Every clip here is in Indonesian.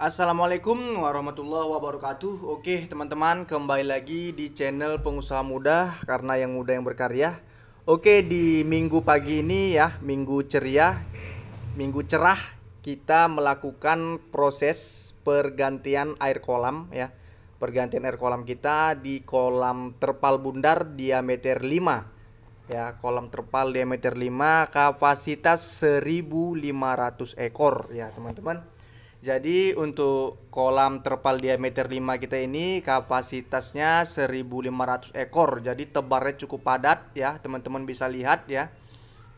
Assalamualaikum warahmatullahi wabarakatuh. Oke teman-teman, kembali lagi di channel Pengusaha Muda, karena yang muda yang berkarya. Oke, di minggu pagi ini ya, minggu ceria, minggu cerah, kita melakukan proses pergantian air kolam ya. Pergantian air kolam kita di kolam terpal bundar diameter 5 ya. Kolam terpal diameter 5, kapasitas 1.500 ekor ya teman-teman. Jadi untuk kolam terpal diameter 5 kita ini kapasitasnya 1.500 ekor. Jadi tebarnya cukup padat ya, teman-teman bisa lihat ya.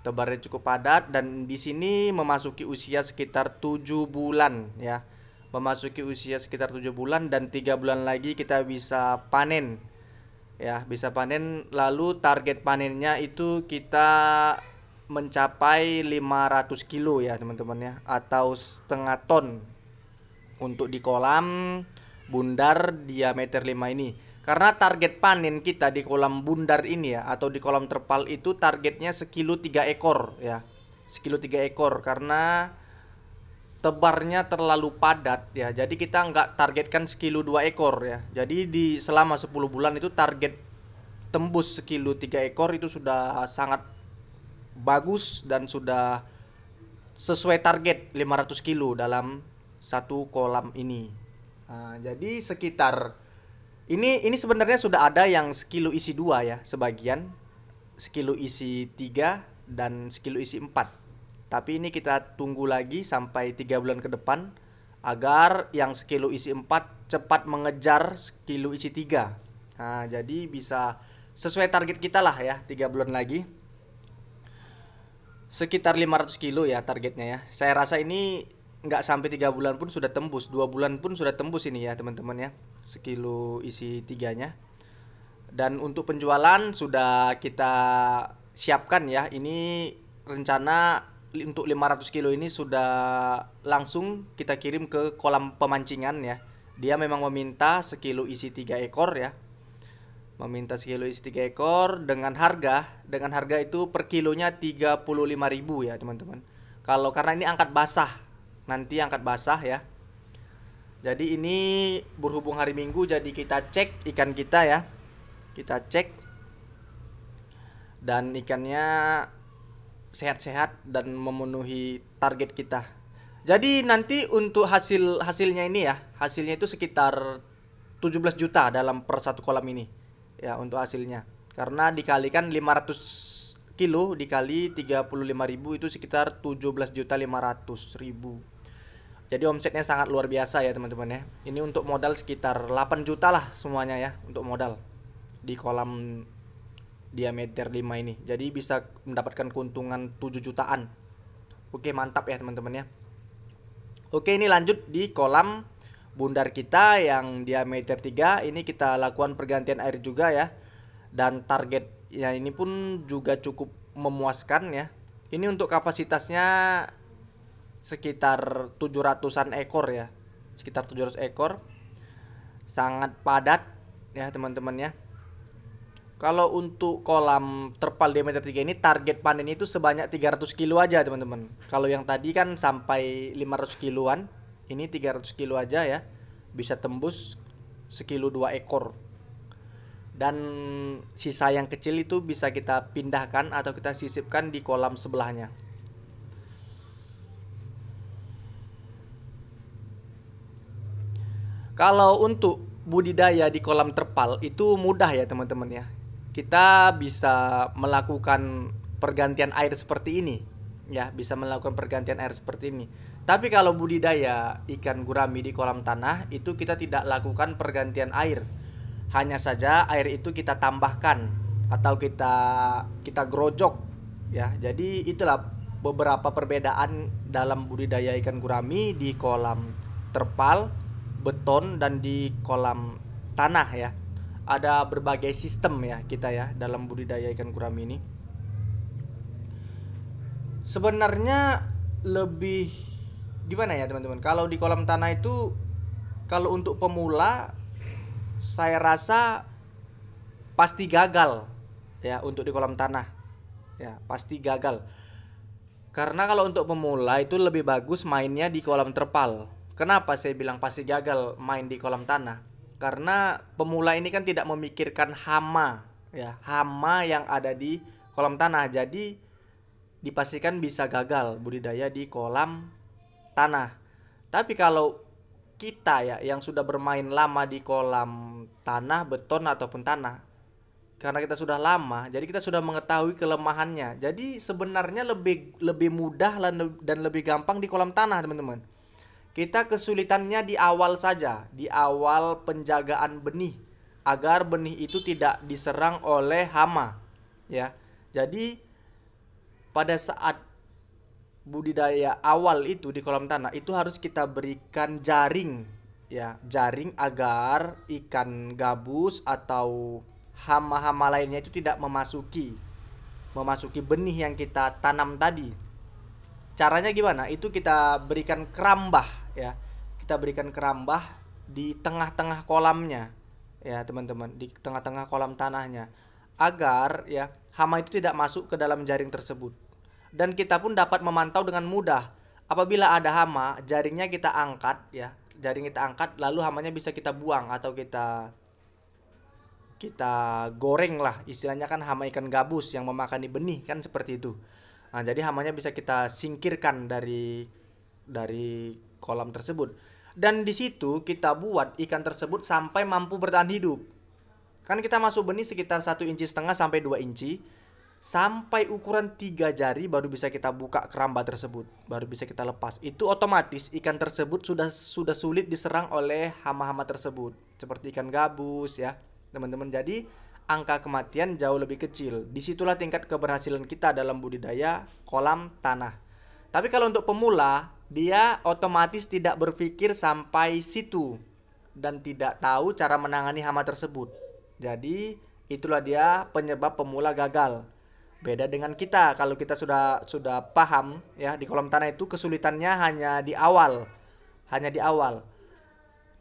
Tebarnya cukup padat dan di sini memasuki usia sekitar 7 bulan ya. Memasuki usia sekitar 7 bulan dan 3 bulan lagi kita bisa panen. Ya, bisa panen. Lalu target panennya itu kita mencapai 500 kilo ya teman-teman ya, atau setengah ton untuk di kolam bundar diameter 5 ini. Karena target panen kita di kolam bundar ini ya, atau di kolam terpal itu targetnya sekilo 3 ekor ya. Sekilo 3 ekor karena tebarnya terlalu padat ya. Jadi kita nggak targetkan sekilo 2 ekor ya. Jadi di selama 10 bulan itu target tembus sekilo 3 ekor itu sudah sangat bagus dan sudah sesuai target 500 kilo dalam satu kolam ini. Nah, jadi sekitar ini sebenarnya sudah ada yang sekilo isi 2 ya, sebagian sekilo isi 3 dan sekilo isi 4. Tapi ini kita tunggu lagi sampai 3 bulan ke depan agar yang sekilo isi 4 cepat mengejar sekilo isi 3. Nah, jadi bisa sesuai target kita lah ya, 3 bulan lagi. Sekitar 500 kilo ya targetnya ya. Saya rasa ini nggak sampai 3 bulan pun sudah tembus, 2 bulan pun sudah tembus ini ya teman-teman ya, sekilo isi 3-nya. Dan untuk penjualan sudah kita siapkan ya. Ini rencana untuk 500 kilo ini sudah langsung kita kirim ke kolam pemancingan ya. Dia memang meminta sekilo isi 3 ekor ya. Meminta sekilo isi 3 ekor dengan harga itu per kilonya 35.000 ya teman-teman. Kalau karena ini angkat basah, nanti angkat basah ya. Jadi ini berhubung hari Minggu, jadi kita cek ikan kita ya. Kita cek dan ikannya sehat-sehat dan memenuhi target kita. Jadi nanti untuk hasilnya ini ya, hasilnya itu sekitar 17 juta dalam per satu kolam ini. Ya, untuk hasilnya. Karena dikalikan 500 kilo dikali 35.000 itu sekitar 17.500.000. Jadi omsetnya sangat luar biasa ya teman-teman ya. Ini untuk modal sekitar 8 juta lah semuanya ya, untuk modal di kolam diameter 5 ini. Jadi bisa mendapatkan keuntungan 7 jutaan. Oke, mantap ya teman-teman ya. Oke, ini lanjut di kolam bundar kita yang diameter 3. Ini kita lakukan pergantian air juga ya. Dan target ya ini pun juga cukup memuaskan ya. Ini untuk kapasitasnya sekitar 700-an ekor ya. Sekitar 700 ekor. Sangat padat ya teman-teman ya. Kalau untuk kolam terpal diameter 3 ini target panen itu sebanyak 300 kilo aja teman-teman. Kalau yang tadi kan sampai 500 kiloan. Ini 300 kilo aja ya. Bisa tembus sekilo 2 ekor. Dan sisa yang kecil itu bisa kita pindahkan atau kita sisipkan di kolam sebelahnya. Kalau untuk budidaya di kolam terpal itu mudah ya teman-teman ya. Kita bisa melakukan pergantian air seperti ini ya, bisa melakukan pergantian air seperti ini. Tapi kalau budidaya ikan gurami di kolam tanah itu kita tidak lakukan pergantian air. Hanya saja air itu kita tambahkan atau kita grojok ya. Jadi itulah beberapa perbedaan dalam budidaya ikan gurami di kolam terpal, beton dan di kolam tanah ya. Ada berbagai sistem ya kita ya dalam budidaya ikan gurami ini. Sebenarnya lebih gimana ya teman-teman, kalau di kolam tanah itu kalau untuk pemula saya rasa pasti gagal ya. Untuk di kolam tanah ya pasti gagal, karena kalau untuk pemula itu lebih bagus mainnya di kolam terpal. Kenapa saya bilang pasti gagal main di kolam tanah? Karena pemula ini kan tidak memikirkan hama, ya, hama yang ada di kolam tanah. Jadi dipastikan bisa gagal budidaya di kolam tanah. Tapi kalau kita ya yang sudah bermain lama di kolam tanah, beton ataupun tanah, karena kita sudah lama, jadi kita sudah mengetahui kelemahannya. Jadi sebenarnya lebih lebih mudah dan lebih gampang di kolam tanah, teman-teman. Kita kesulitannya di awal saja, di awal penjagaan benih, agar benih itu tidak diserang oleh hama, ya. Jadi pada saat budidaya awal itu di kolam tanah itu harus kita berikan jaring, ya, jaring agar ikan gabus atau hama-hama lainnya itu tidak memasuki benih yang kita tanam tadi. Caranya gimana? Itu kita berikan kerambah, ya. Kita berikan kerambah di tengah-tengah kolamnya, ya teman-teman, di tengah-tengah kolam tanahnya, agar ya hama itu tidak masuk ke dalam jaring tersebut. Dan kita pun dapat memantau dengan mudah. Apabila ada hama, jaringnya kita angkat, ya. Jaring kita angkat, lalu hamanya bisa kita buang atau kita kita goreng lah, istilahnya kan hama ikan gabus yang memakani benih kan seperti itu. Nah, jadi hamanya bisa kita singkirkan dari kolam tersebut. Dan di situ kita buat ikan tersebut sampai mampu bertahan hidup. Kan kita masuk benih sekitar 1,5 inci sampai 2 inci. Sampai ukuran 3 jari baru bisa kita buka keramba tersebut, baru bisa kita lepas. Itu otomatis ikan tersebut sudah sulit diserang oleh hama-hama tersebut, seperti ikan gabus ya, teman-teman. Jadi angka kematian jauh lebih kecil. Disitulah tingkat keberhasilan kita dalam budidaya kolam tanah. Tapi kalau untuk pemula, dia otomatis tidak berpikir sampai situ dan tidak tahu cara menangani hama tersebut. Jadi itulah dia penyebab pemula gagal. Beda dengan kita, kalau kita sudah paham ya, di kolam tanah itu kesulitannya hanya di awal. Hanya di awal.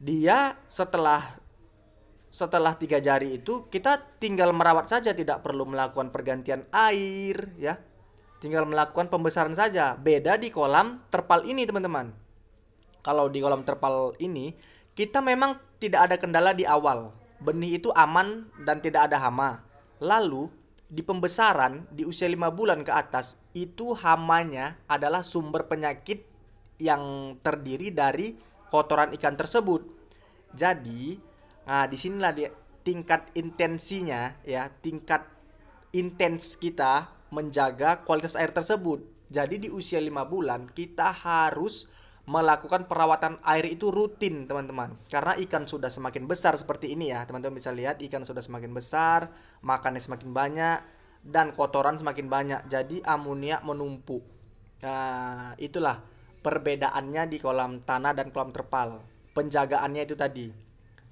Dia setelah 3 jari itu kita tinggal merawat saja, tidak perlu melakukan pergantian air ya. Tinggal melakukan pembesaran saja. Beda di kolam terpal ini, teman-teman. Kalau di kolam terpal ini kita memang tidak ada kendala di awal. Benih itu aman dan tidak ada hama. Lalu di pembesaran di usia 5 bulan ke atas itu hamanya adalah sumber penyakit yang terdiri dari kotoran ikan tersebut. Jadi, nah disinilah dia tingkat intensinya ya, tingkat intens kita menjaga kualitas air tersebut. Jadi di usia 5 bulan kita harus melakukan perawatan air itu rutin, teman-teman. Karena ikan sudah semakin besar seperti ini ya, teman-teman bisa lihat ikan sudah semakin besar, makannya semakin banyak, dan kotoran semakin banyak. Jadi amonia menumpuk. Nah, itulah perbedaannya di kolam tanah dan kolam terpal. Penjagaannya itu tadi.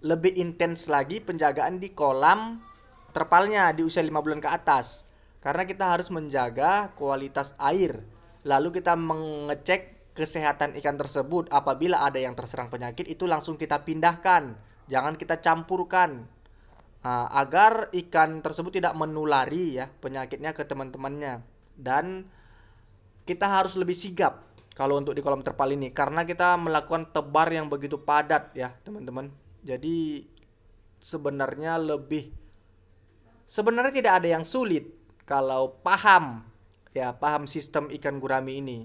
Lebih intens lagi penjagaan di kolam terpalnya di usia 5 bulan ke atas. Karena kita harus menjaga kualitas air. Lalu kita mengecek kesehatan ikan tersebut. Apabila ada yang terserang penyakit itu langsung kita pindahkan, jangan kita campurkan, agar ikan tersebut tidak menulari ya penyakitnya ke teman-temannya. Dan kita harus lebih sigap kalau untuk di kolam terpal ini, karena kita melakukan tebar yang begitu padat ya teman-teman. Jadi sebenarnya tidak ada yang sulit kalau paham ya, paham sistem ikan gurami ini.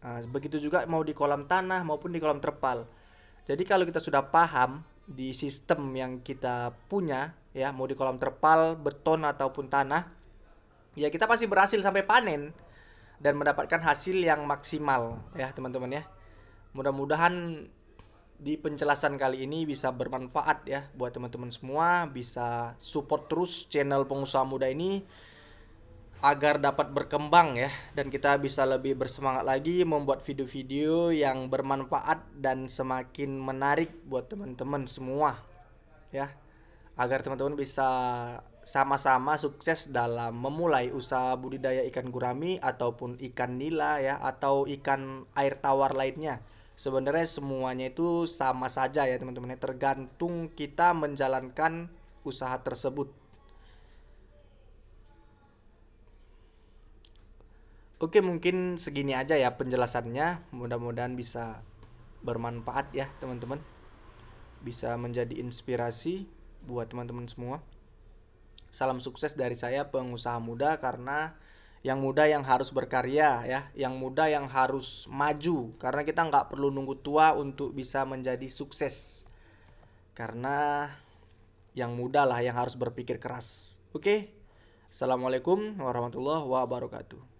Nah, begitu juga mau di kolam tanah maupun di kolam terpal. Jadi kalau kita sudah paham di sistem yang kita punya ya, mau di kolam terpal, beton ataupun tanah, ya kita pasti berhasil sampai panen dan mendapatkan hasil yang maksimal ya teman-teman ya. Mudah-mudahan di penjelasan kali ini bisa bermanfaat ya buat teman-teman semua. Bisa support terus channel Pengusaha Muda ini agar dapat berkembang ya, dan kita bisa lebih bersemangat lagi membuat video-video yang bermanfaat dan semakin menarik buat teman-teman semua ya, agar teman-teman bisa sama-sama sukses dalam memulai usaha budidaya ikan gurami ataupun ikan nila ya, atau ikan air tawar lainnya. Sebenarnya semuanya itu sama saja ya teman-teman, tergantung kita menjalankan usaha tersebut. Oke, mungkin segini aja ya penjelasannya. Mudah-mudahan bisa bermanfaat ya teman-teman, bisa menjadi inspirasi buat teman-teman semua. Salam sukses dari saya, pengusaha muda, karena yang muda yang harus berkarya ya, yang muda yang harus maju, karena kita nggak perlu nunggu tua untuk bisa menjadi sukses, karena yang muda lah yang harus berpikir keras. Oke, assalamualaikum warahmatullahi wabarakatuh.